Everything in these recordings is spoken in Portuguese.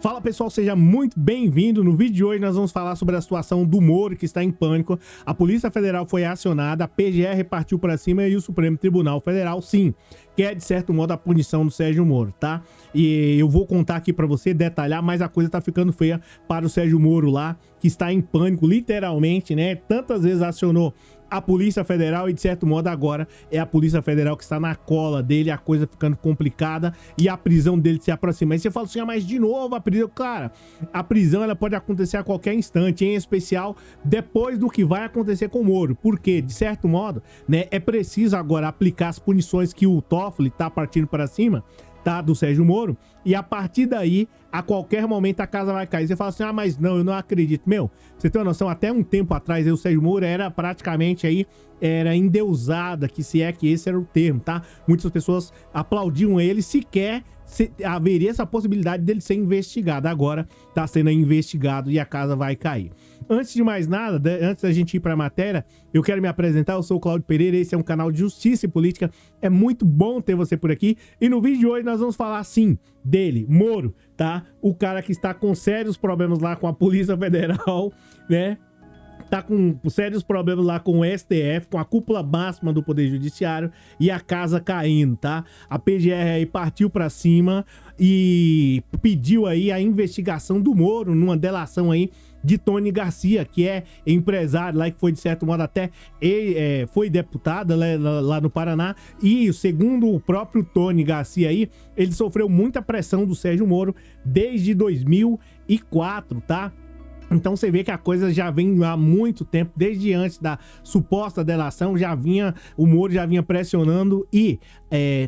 Fala pessoal, seja muito bem-vindo. No vídeo de hoje nós vamos falar sobre a situação do Moro, que está em pânico. A Polícia Federal foi acionada, a PGR partiu para cima e o Supremo Tribunal Federal, sim, quer de certo modo a punição do Sérgio Moro, tá? E eu vou contar aqui para você, detalhar, mas a coisa tá ficando feia para o Sérgio Moro lá, que está em pânico, literalmente, né? Tantas vezes acionou a Polícia Federal e de certo modo agora é a Polícia Federal que está na cola dele, a coisa ficando complicada e a prisão dele se aproxima. Aí você fala assim, ah, mas de novo a prisão, cara, a prisão ela pode acontecer a qualquer instante, em especial depois do que vai acontecer com o Moro, porque de certo modo, né, é preciso agora aplicar as punições que o Toffoli tá partindo para cima, tá, do Sérgio Moro, e a partir daí, a qualquer momento a casa vai cair. Você fala assim, ah, mas não, eu não acredito. Meu, você tem uma noção, até um tempo atrás, aí, o Sérgio Moro era praticamente aí, era endeusada, que se é que esse era o termo, tá? Muitas pessoas aplaudiam ele, sequer haveria essa possibilidade dele ser investigado. Agora tá sendo investigado e a casa vai cair. Antes de mais nada, antes da gente ir para a matéria, eu quero me apresentar. Eu sou o Cláudio Pereira, esse é um canal de justiça e política. É muito bom ter você por aqui. E no vídeo de hoje nós vamos falar, sim, dele, Moro, tá? O cara que está com sérios problemas lá com a Polícia Federal, né? Tá com sérios problemas lá com o STF, com a cúpula máxima do Poder Judiciário e a casa caindo, tá? A PGR aí partiu pra cima e pediu aí a investigação do Moro numa delação aí de Tony Garcia, que é empresário lá, que foi de certo modo até foi deputado lá no Paraná, e segundo o próprio Tony Garcia aí, ele sofreu muita pressão do Sérgio Moro desde 2004, tá? Então você vê que a coisa já vem há muito tempo, desde antes da suposta delação, o Moro já vinha pressionando e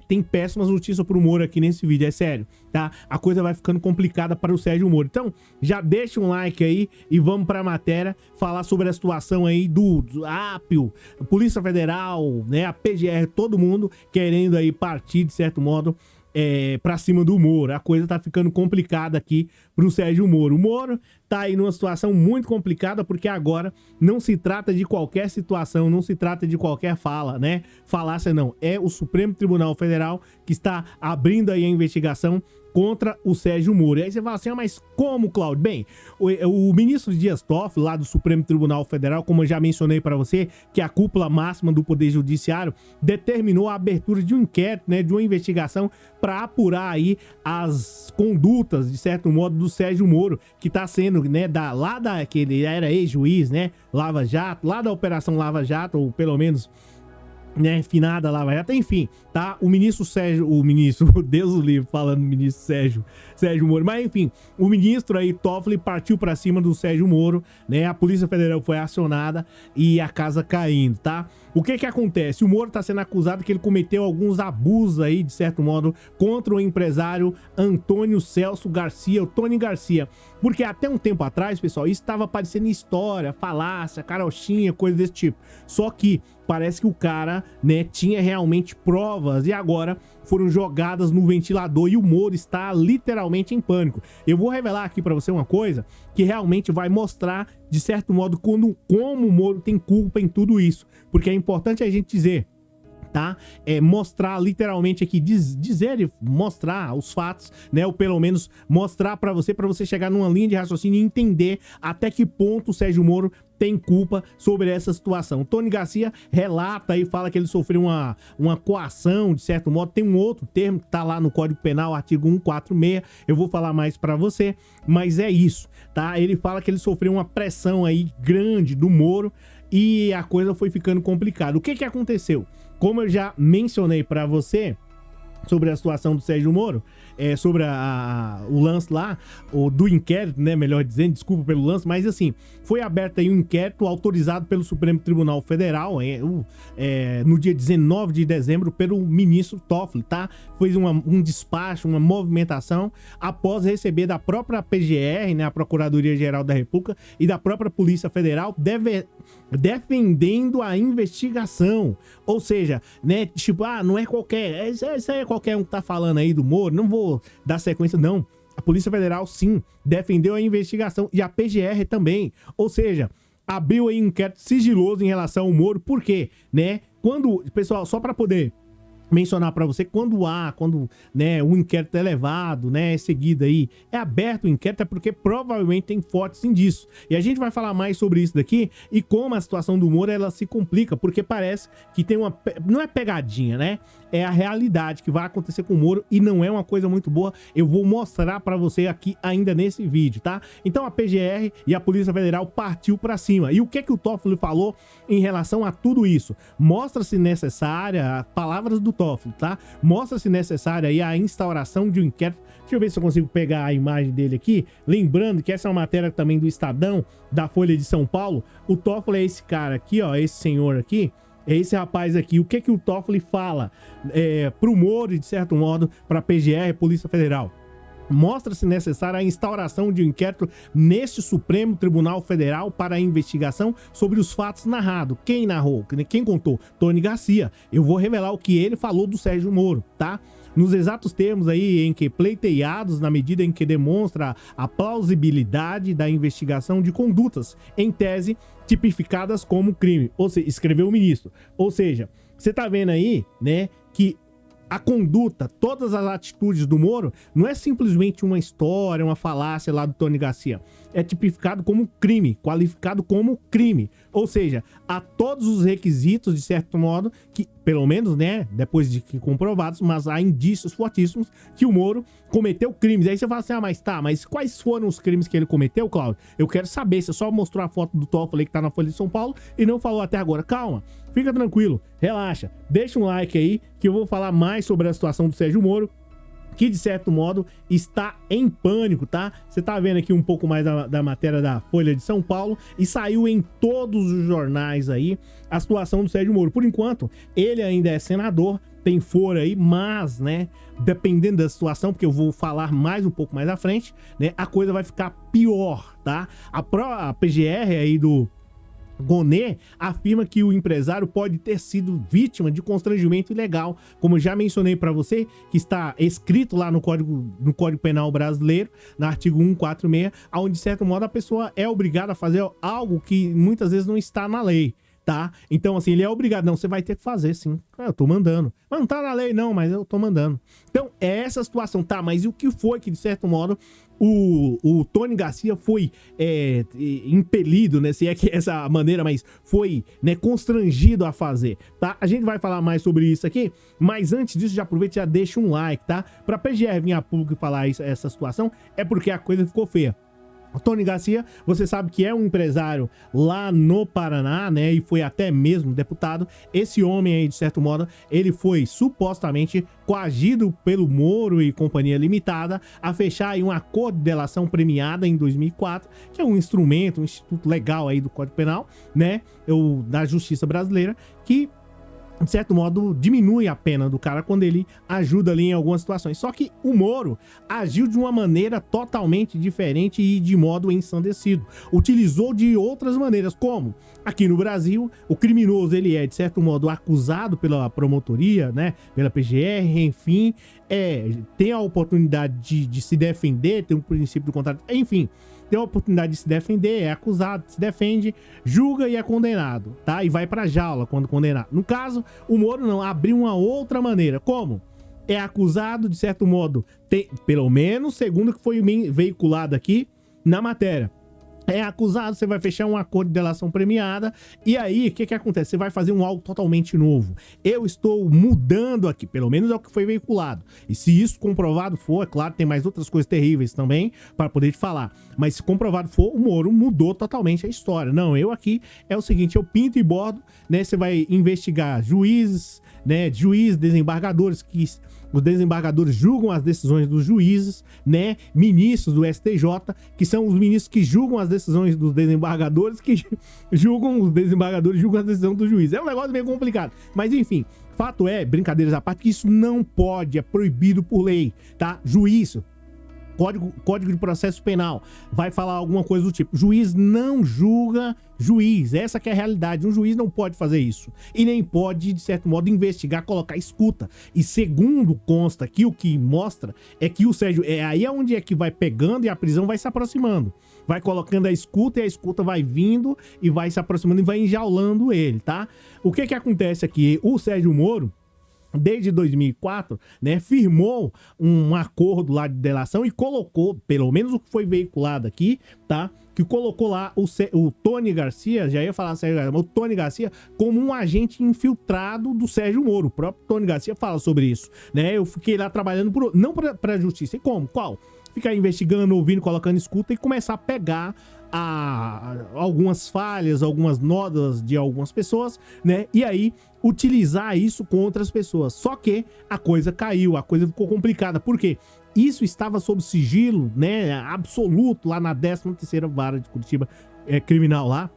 tem péssimas notícias pro Moro aqui nesse vídeo, é sério, tá? A coisa vai ficando complicada para o Sérgio Moro. Então já deixa um like aí e vamos pra matéria, falar sobre a situação aí do Apio, Polícia Federal, né, a PGR, todo mundo querendo aí partir de certo modo pra cima do Moro. A coisa tá ficando complicada aqui pro Sérgio Moro. O Moro tá aí numa situação muito complicada, porque agora não se trata de qualquer situação, não se trata de qualquer fala, né? Falácia não, é o Supremo Tribunal Federal que está abrindo aí a investigação contra o Sérgio Moro. E aí você fala assim, ah, mas como, Cláudio? Bem, o ministro Dias Toffoli, lá do Supremo Tribunal Federal, como eu já mencionei para você, que é a cúpula máxima do Poder Judiciário, determinou a abertura de um inquérito, né, de uma investigação para apurar aí as condutas, de certo modo, do Sérgio Moro, que está sendo, né, que ele era ex-juiz, né, Lava Jato, lá da Operação Lava Jato, ou pelo menos, né, finada Lava Jato, enfim, tá? O ministro, Deus o livre, falando ministro Sérgio Moro, mas enfim, o ministro aí, Toffoli, partiu pra cima do Sérgio Moro, né? A Polícia Federal foi acionada e a casa caindo, tá? O que que acontece? O Moro tá sendo acusado que ele cometeu alguns abusos aí, de certo modo, contra o empresário Antônio Celso Garcia, o Tony Garcia, porque até um tempo atrás, pessoal, isso estava aparecendo em história, falácia, carochinha, coisa desse tipo, só que parece que o cara, né, tinha realmente provas e agora foram jogadas no ventilador e o Moro está literalmente em pânico. Eu vou revelar aqui pra você uma coisa que realmente vai mostrar, de certo modo, como o Moro tem culpa em tudo isso. Porque é importante a gente dizer, tá? Mostrar literalmente aqui, mostrar os fatos, né? Ou pelo menos mostrar pra você chegar numa linha de raciocínio e entender até que ponto o Sérgio Moro tem culpa sobre essa situação. O Tony Garcia relata e fala que ele sofreu uma coação, de certo modo. Tem um outro termo que tá lá no Código Penal, artigo 146, eu vou falar mais pra você, mas é isso, tá? Ele fala que ele sofreu uma pressão aí grande do Moro e a coisa foi ficando complicada. O que que aconteceu? Como eu já mencionei pra você sobre a situação do Sérgio Moro, sobre o lance lá, do inquérito, né, melhor dizendo, desculpa pelo lance, mas assim, foi aberto aí um inquérito autorizado pelo Supremo Tribunal Federal, no dia 19 de dezembro, pelo ministro Toffoli, tá? Fez um despacho, uma movimentação, após receber da própria PGR, né, a Procuradoria-Geral da República, e da própria Polícia Federal, defendendo a investigação. Ou seja, né, tipo, não é qualquer, isso aí é qualquer um que tá falando aí do Moro, não vou dar sequência, não. A Polícia Federal, sim, defendeu a investigação e a PGR também. Ou seja, abriu aí um inquérito sigiloso em relação ao Moro. Por quê? Né? Pessoal, só para poder mencionar para você quando né, o inquérito é levado, né, é seguido aí, é aberto o inquérito, é porque provavelmente tem fortes indícios. E a gente vai falar mais sobre isso daqui e como a situação do Moro ela se complica, porque parece que tem não é pegadinha, né? É a realidade que vai acontecer com o Moro e não é uma coisa muito boa. Eu vou mostrar para você aqui ainda nesse vídeo, tá? Então a PGR e a Polícia Federal partiu para cima. E o que o Toffoli falou em relação a tudo isso? Mostra-se necessária, palavras do Toffoli, tá? Mostra-se necessária aí a instauração de um inquérito. Deixa eu ver se eu consigo pegar a imagem dele aqui. Lembrando que essa é uma matéria também do Estadão, da Folha de São Paulo. O Toffoli é esse cara aqui, ó, esse senhor aqui. É esse rapaz aqui. O que o Toffoli fala pro Moro e, de certo modo, pra PGR, Polícia Federal? Mostra-se necessária a instauração de um inquérito neste Supremo Tribunal Federal para a investigação sobre os fatos narrados. Quem narrou? Quem contou? Tony Garcia. Eu vou revelar o que ele falou do Sérgio Moro, tá? Nos exatos termos aí em que pleiteados, na medida em que demonstra a plausibilidade da investigação de condutas, em tese, tipificadas como crime. Ou seja, escreveu o ministro. Ou seja, você tá vendo aí, né, que a conduta, todas as atitudes do Moro não é simplesmente uma história, uma falácia lá do Tony Garcia. É tipificado como crime, qualificado como crime. Ou seja, há todos os requisitos, de certo modo, que, pelo menos, né, depois de que comprovados, mas há indícios fortíssimos que o Moro cometeu crimes. Aí você fala assim, mas quais foram os crimes que ele cometeu, Cláudio? Eu quero saber, você só mostrou a foto do Toffoli que tá na Folha de São Paulo e não falou até agora. Calma, fica tranquilo, relaxa, deixa um like aí que eu vou falar mais sobre a situação do Sérgio Moro, que de certo modo está em pânico, tá? Você tá vendo aqui um pouco mais da matéria da Folha de São Paulo e saiu em todos os jornais aí a situação do Sérgio Moro. Por enquanto, ele ainda é senador, tem foro aí, mas, né, dependendo da situação, porque eu vou falar mais um pouco mais à frente, né, a coisa vai ficar pior, tá? A PGR aí do Gonê afirma que o empresário pode ter sido vítima de constrangimento ilegal, como eu já mencionei para você, que está escrito lá no Código Penal brasileiro, no artigo 146, onde, de certo modo, a pessoa é obrigada a fazer algo que muitas vezes não está na lei, tá? Então, assim, ele é obrigado. Não, você vai ter que fazer, sim. Eu tô mandando. Mas não tá na lei, não, mas eu tô mandando. Então, é essa a situação, tá? Mas e o que foi que, de certo modo, o Tony Garcia foi impelido, né? Se é que essa maneira, mas foi, né, constrangido a fazer, tá? A gente vai falar mais sobre isso aqui, mas antes disso, já aproveita e já deixa um like, tá? Pra PGR vir a público e falar essa situação, é porque a coisa ficou feia. O Tony Garcia, você sabe que é um empresário lá no Paraná, né, e foi até mesmo deputado. Esse homem aí, de certo modo, ele foi supostamente coagido pelo Moro e Companhia Limitada a fechar aí um acordo de delação premiada em 2004, que é um instrumento, um instituto legal aí do Código Penal, né, da Justiça Brasileira, que, de certo modo, diminui a pena do cara quando ele ajuda ali em algumas situações. Só que o Moro agiu de uma maneira totalmente diferente e de modo ensandecido. Utilizou de outras maneiras, como aqui no Brasil, o criminoso, ele é, de certo modo, acusado pela promotoria, né, pela PGR, enfim, tem a oportunidade de se defender, tem um princípio do contrato, enfim, tem a oportunidade de se defender, é acusado, se defende, julga e é condenado, tá? E vai pra jaula quando condenado. No caso, o Moro não, abriu uma outra maneira. Como? É acusado, de certo modo, pelo menos segundo que foi veiculado aqui na matéria. É acusado, você vai fechar um acordo de delação premiada, e aí, o que acontece? Você vai fazer algo totalmente novo. Eu estou mudando aqui, pelo menos é o que foi veiculado. E se isso comprovado for, é claro, tem mais outras coisas terríveis também para poder te falar. Mas se comprovado for, o Moro mudou totalmente a história. Não, eu aqui é o seguinte, eu pinto e bordo, né? Você vai investigar juízes, né? Desembargadores, que os desembargadores julgam as decisões dos juízes, né? Ministros do STJ, que são os ministros que julgam as decisões dos desembargadores, que julgam os desembargadores, julgam a decisão do juiz. É um negócio meio complicado. Mas enfim, fato é, brincadeiras à parte, que isso não pode, é proibido por lei, tá? Juiz, Código de Processo Penal vai falar alguma coisa do tipo: juiz não julga juiz, essa que é a realidade. Um juiz não pode fazer isso e nem pode, de certo modo, investigar, colocar escuta. E segundo consta aqui, o que mostra é que o Sérgio, aí é onde é que vai pegando e a prisão vai se aproximando, vai colocando a escuta e a escuta vai vindo e vai se aproximando e vai enjaulando ele, tá? O que acontece aqui? O Sérgio Moro, desde 2004, né, firmou um acordo lá de delação e colocou, pelo menos o que foi veiculado aqui, tá? Que colocou lá o Tony Garcia, já ia falar Sérgio Garcia, mas o Tony Garcia como um agente infiltrado do Sérgio Moro. O próprio Tony Garcia fala sobre isso, né? Eu fiquei lá trabalhando não pra justiça. E como? Qual? Ficar investigando, ouvindo, colocando escuta e começar a pegar algumas falhas, algumas nódoas de algumas pessoas, né? E aí utilizar isso contra as pessoas. Só que a coisa caiu, a coisa ficou complicada. Por quê? Isso estava sob sigilo, né, absoluto lá na 13ª Vara de Curitiba criminal lá,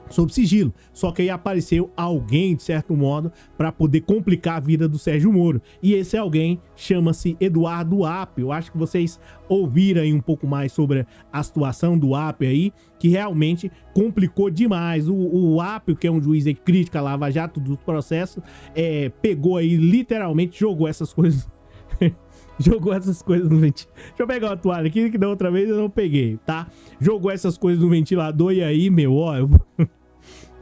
sob sigilo. Só que aí apareceu alguém, de certo modo, para poder complicar a vida do Sérgio Moro. E esse alguém chama-se Eduardo Apio. Eu acho que vocês ouviram aí um pouco mais sobre a situação do Apio aí, que realmente complicou demais. O Apio, que é um juiz aí crítico à Lava Jato do processo, pegou aí, literalmente, jogou essas coisas... Jogou essas coisas no ventilador. Deixa eu pegar uma toalha aqui, que da outra vez eu não peguei, tá? Jogou essas coisas no ventilador e aí, meu, ó...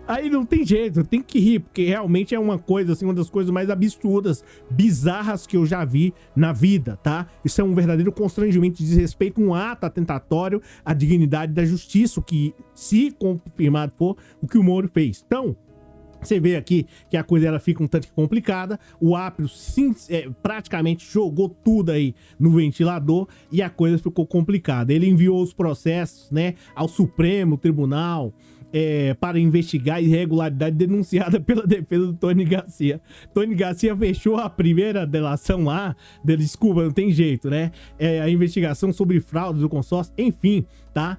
Aí não tem jeito, tem que rir, porque realmente é uma coisa, assim, uma das coisas mais absurdas, bizarras que eu já vi na vida, tá? Isso é um verdadeiro constrangimento de desrespeito, um ato atentatório à dignidade da justiça, que, se confirmado for, o que o Moro fez. Então... Você vê aqui que a coisa ela fica um tanto complicada. O Apio praticamente jogou tudo aí no ventilador e a coisa ficou complicada. Ele enviou os processos, né, ao Supremo Tribunal para investigar irregularidade denunciada pela defesa do Tony Garcia. Tony Garcia fechou a primeira delação lá, desculpa, não tem jeito, né? A investigação sobre fraude do consórcio, enfim, tá?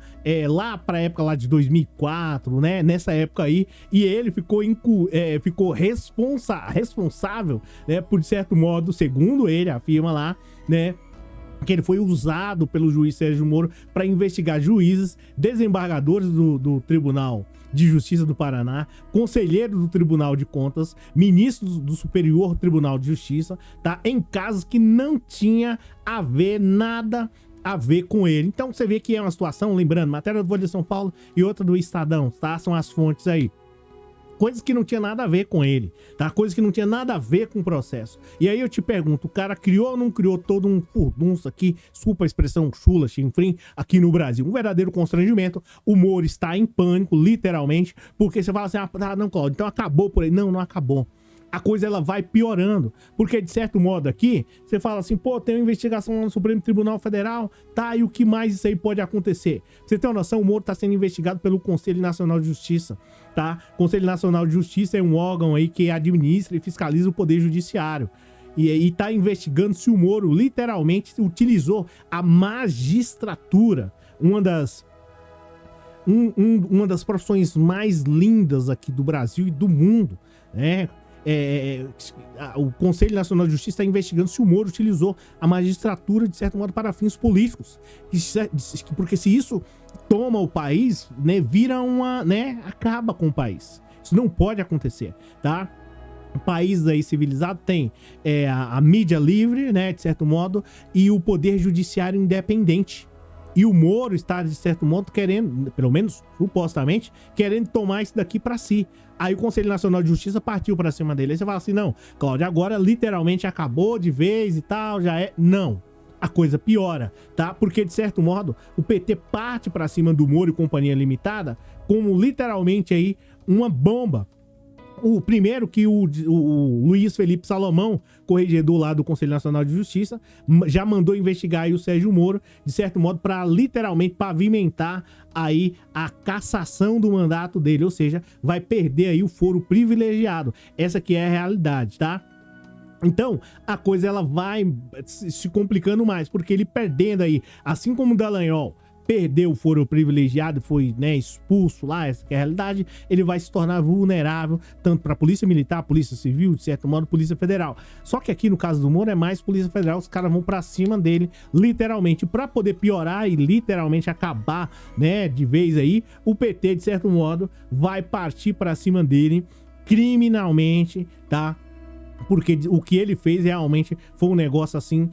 Lá pra época lá de 2004, né? Nessa época aí, e ele ficou responsável, né? Por, de certo modo, segundo ele, afirma lá, né? Que ele foi usado pelo juiz Sérgio Moro para investigar juízes, desembargadores do Tribunal de Justiça do Paraná, conselheiros do Tribunal de Contas, ministros do Superior Tribunal de Justiça, tá? Em casos que não tinha nada a ver com ele. Então você vê que é uma situação, lembrando, matéria do Folha de São Paulo e outra do Estadão, tá? São as fontes aí. Coisas que não tinha nada a ver com ele, tá? Coisas que não tinha nada a ver com o processo. E aí eu te pergunto, o cara criou ou não criou todo um furdunço aqui, desculpa a expressão chula, chinfrim, aqui no Brasil? Um verdadeiro constrangimento. O Moro está em pânico, literalmente, porque você fala assim, não, Cláudio, então acabou por aí. Não, não acabou. A coisa ela vai piorando, porque de certo modo aqui, você fala assim, pô, tem uma investigação lá no Supremo Tribunal Federal, tá, e o que mais isso aí pode acontecer? Você tem uma noção, o Moro tá sendo investigado pelo Conselho Nacional de Justiça, tá? O Conselho Nacional de Justiça é um órgão aí que administra e fiscaliza o Poder Judiciário. E tá investigando se o Moro literalmente utilizou a magistratura, uma das profissões mais lindas aqui do Brasil e do mundo, né? O Conselho Nacional de Justiça está investigando se o Moro utilizou a magistratura, de certo modo, para fins políticos. Porque se isso toma o país, né, vira acaba com o país. Isso não pode acontecer, tá? O país aí civilizado tem a mídia livre, né, de certo modo, e o poder judiciário independente. E o Moro está, de certo modo, querendo, pelo menos supostamente, querendo tomar isso daqui para si. Aí o Conselho Nacional de Justiça partiu para cima dele. Aí você fala assim, não, Cláudio, agora literalmente acabou de vez e tal, já é... Não, a coisa piora, tá? Porque, de certo modo, o PT parte para cima do Moro e Companhia Limitada como literalmente aí uma bomba. O primeiro que o Luiz Felipe Salomão, corregedor lá do Conselho Nacional de Justiça, já mandou investigar aí o Sérgio Moro, de certo modo, para literalmente pavimentar aí a cassação do mandato dele, ou seja, vai perder aí o foro privilegiado. Essa que é a realidade, tá? Então, a coisa ela vai se complicando mais, porque ele perdendo aí, assim como o Dallagnol perdeu o foro privilegiado, foi, né, expulso lá, essa que é a realidade, ele vai se tornar vulnerável tanto para a Polícia Militar, Polícia Civil, de certo modo, Polícia Federal. Só que aqui no caso do Moro é mais Polícia Federal, os caras vão para cima dele, literalmente, para poder piorar e literalmente acabar, né, de vez aí, o PT, de certo modo, vai partir para cima dele criminalmente, tá? porque o que ele fez realmente foi um negócio assim,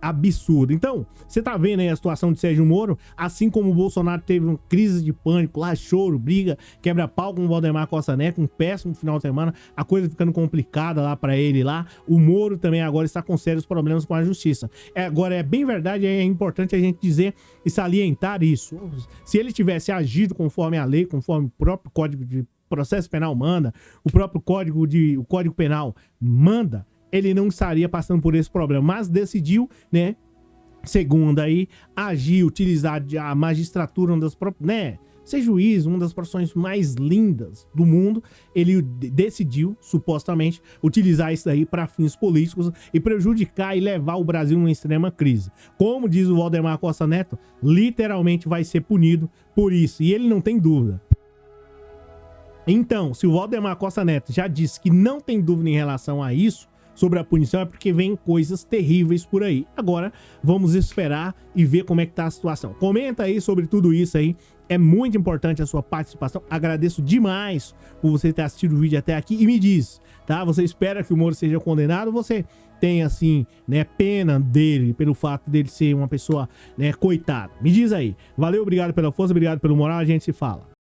absurdo. Então, você tá vendo aí a situação de Sérgio Moro, assim como o Bolsonaro teve uma crise de pânico lá, choro, briga, quebra-pau com o Valdemar Costa Neto, um péssimo final de semana, a coisa ficando complicada lá pra ele lá. O Moro também agora está com sérios problemas com a justiça. Agora, é bem verdade, é importante a gente dizer e salientar isso. Se ele tivesse agido conforme a lei, conforme o próprio Código de Processo Penal manda, o próprio o Código Penal manda, ele não estaria passando por esse problema, mas decidiu, né, segundo aí, agir, utilizar a magistratura, ser juiz, uma das profissões mais lindas do mundo. Ele decidiu, supostamente, utilizar isso daí para fins políticos e prejudicar e levar o Brasil numa extrema crise. Como diz o Valdemar Costa Neto, literalmente vai ser punido por isso, e ele não tem dúvida. Então, se o Valdemar Costa Neto já disse que não tem dúvida em relação a isso, sobre a punição, é porque vem coisas terríveis por aí. Agora, vamos esperar e ver como é que tá a situação. Comenta aí sobre tudo isso aí. É muito importante a sua participação. Agradeço demais por você ter assistido o vídeo até aqui. E me diz, tá? Você espera que o Moro seja condenado ou você tem, assim, né, pena dele pelo fato dele ser uma pessoa, né, coitada? Me diz aí. Valeu, obrigado pela força, obrigado pelo moral. A gente se fala.